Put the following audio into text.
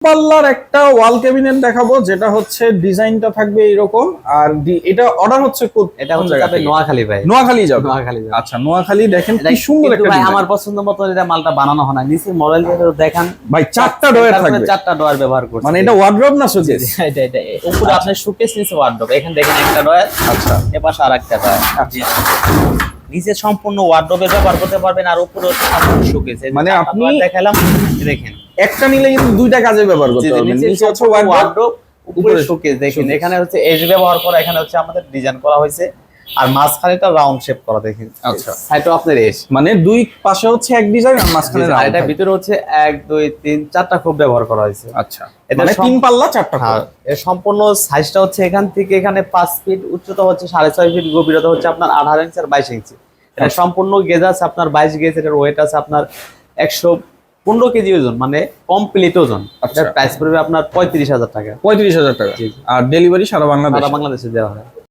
পাল্লার একটা ওয়াল ক্যাবিনেট দেখাবো, যেটা হচ্ছে ডিজাইনটা থাকবে এরকম। আর এটা অর্ডার হচ্ছে এটা হচ্ছে যাবে নোয়াখালী ভাই, নোয়াখালী যাবে। নোয়াখালী যাবে। আচ্ছা, নোয়াখালী দেখেন কি সুন্দর একটা ভাই ডিজাইন। আমার পছন্দ মতো এটা মালটা বানানো হয় না। নিচে মডেল দেখেন ভাই চারটা ডয়ার থাকবে, চারটা ডয়ার ব্যবহার করছে। মানে এটা ওয়ার্ডরোব না শোকেস? এটা উপরে আপনার শোকেস, নিচে ওয়ার্ডরোব। এখানে দেখেন একটা ডয়ার, আচ্ছা এপাশে আরেকটা ডয়ার। নিচে সম্পূর্ণ ওয়ার্ডরোবের ব্যবহার করতে পারবেন, আর উপরে হচ্ছে সম্পূর্ণ শোকেস। মানে আপনি দেখালাম, দেখেন একটা নিলে কিন্তু দুইটা কাজে ব্যবহার করতে পারবেন। নিচে হচ্ছে ওয়ার্ডরোব, উপরে শোকেস। দেখেন এখানে হচ্ছে এজ ব্যবহার করা, এখানে হচ্ছে আমাদের ডিজাইন করা হয়েছে, আর মাঝখানেটা রাউন্ড শেপ করা। দেখেন আচ্ছা, সাইডও আপনার এজ, মানে দুই পাশে হচ্ছে এক ডিজাইন আর মাঝখানে আর এটা ভিতরে হচ্ছে 1 2 3 4টা খুব ব্যবহার করা হয়েছে। আচ্ছা, মানে তিন পাল্লা চারটা খোপ। হ্যাঁ, এর সম্পূর্ণ সাইজটা হচ্ছে এখান থেকে এখানে 5 ফিট, উচ্চতা হচ্ছে 6.5 ফিট, গভীরতা হচ্ছে আপনার 18 ইঞ্চি আর 22 ইঞ্চি। এটা সম্পূর্ণ গেজ আছে আপনার 22 গেজ। এটার ওয়েট আছে আপনার 115 কেজি ওজন, মানে কমপ্লিট ওজন। আচ্ছা, প্রাইস পড়বে আপনার 35,000 টাকা। 35,000 টাকা। আর ডেলিভারি সারা বাংলাদেশে বাংলাদেশে দেওয়া হয়।